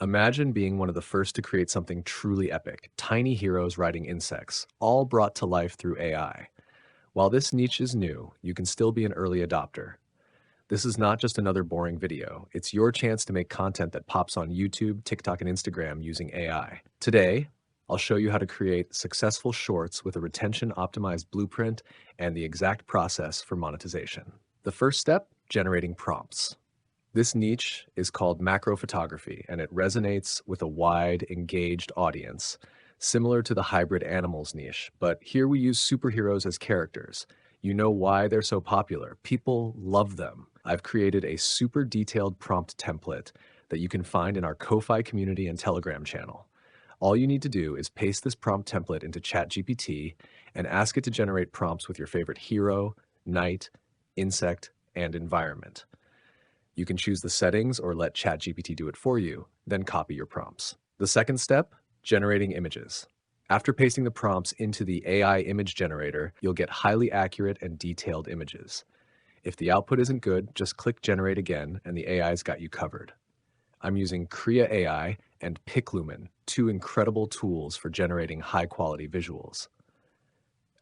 Imagine being one of the first to create something truly epic, tiny heroes riding insects, all brought to life through AI. While this niche is new, you can still be an early adopter. This is not just another boring video. It's your chance to make content that pops on YouTube, TikTok, and Instagram using AI. Today, I'll show you how to create successful shorts with a retention-optimized blueprint and the exact process for monetization. The first step, generating prompts. This niche is called macro photography, and it resonates with a wide, engaged audience, similar to the hybrid animals niche. But here we use superheroes as characters. You know why they're so popular. People love them. I've created a super detailed prompt template that you can find in our Ko-Fi community and Telegram channel. All you need to do is paste this prompt template into ChatGPT and ask it to generate prompts with your favorite hero, knight, insect, and environment. You can choose the settings or let ChatGPT do it for you, then copy your prompts. The second step, generating images. After pasting the prompts into the AI image generator, you'll get highly accurate and detailed images. If the output isn't good, just click Generate again and the AI's got you covered. I'm using Krea AI and PicLumen, two incredible tools for generating high-quality visuals.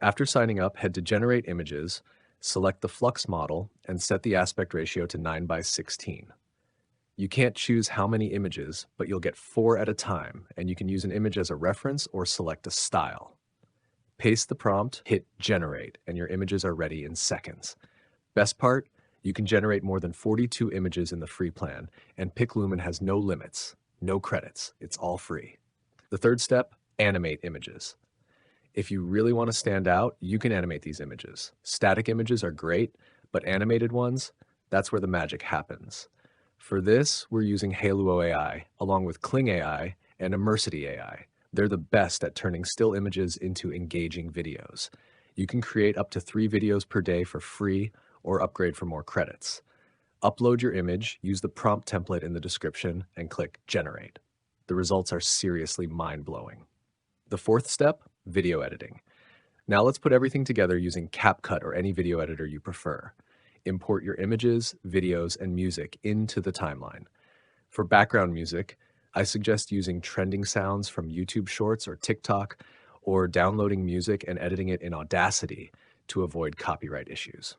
After signing up, head to Generate Images, select the Flux model, and set the aspect ratio to 9:16. You can't choose how many images, but you'll get 4 at a time, and you can use an image as a reference or select a style. Paste the prompt, hit Generate, and your images are ready in seconds. Best part? You can generate more than 42 images in the free plan, and PicLumen has no limits, no credits. It's all free. The third step, animate images. If you really want to stand out, you can animate these images. Static images are great, but animated ones, that's where the magic happens. For this, we're using Haluo AI, along with Kling AI and Immersity AI. They're the best at turning still images into engaging videos. You can create up to 3 videos per day for free or upgrade for more credits. Upload your image, use the prompt template in the description, and click Generate. The results are seriously mind-blowing. The fourth step, video editing. Now let's put everything together using CapCut or any video editor you prefer. Import your images, videos, and music into the timeline. For background music, I suggest using trending sounds from YouTube Shorts or TikTok, or downloading music and editing it in Audacity to avoid copyright issues.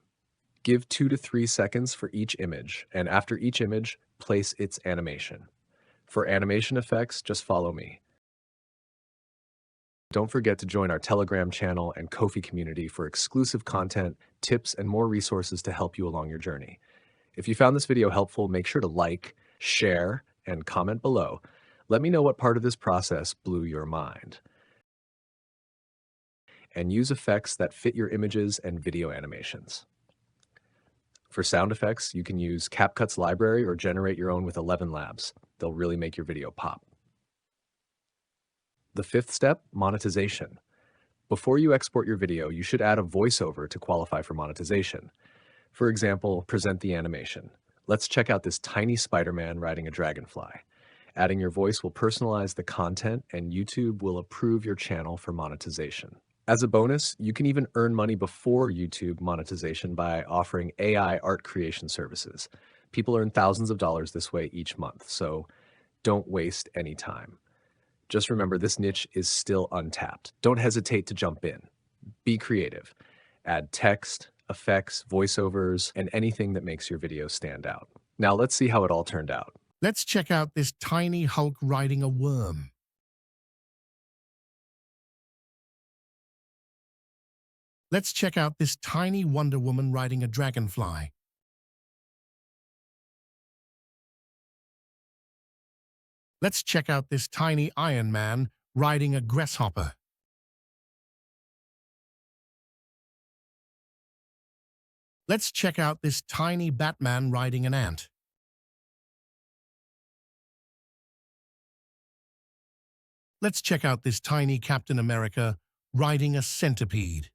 Give 2 to 3 seconds for each image, and after each image, place its animation. For animation effects, just follow me. Don't forget to join our Telegram channel and Ko-Fi community for exclusive content, tips, and more resources to help you along your journey. If you found this video helpful, make sure to like, share, and comment below. Let me know what part of this process blew your mind. And use effects that fit your images and video animations. For sound effects, you can use CapCut's library or generate your own with 11 Labs. They'll really make your video pop. The fifth step, monetization. Before you export your video, you should add a voiceover to qualify for monetization. For example, present the animation. Let's check out this tiny Spider-Man riding a dragonfly. Adding your voice will personalize the content, and YouTube will approve your channel for monetization. As a bonus, you can even earn money before YouTube monetization by offering AI art creation services. People earn thousands of dollars this way each month, so don't waste any time. Just remember, this niche is still untapped. Don't hesitate to jump in. Be creative. Add text, effects, voiceovers, and anything that makes your video stand out. Now let's see how it all turned out. Let's check out this tiny Hulk riding a worm. Let's check out this tiny Wonder Woman riding a dragonfly. Let's check out this tiny Iron Man riding a grasshopper. Let's check out this tiny Batman riding an ant. Let's check out this tiny Captain America riding a centipede.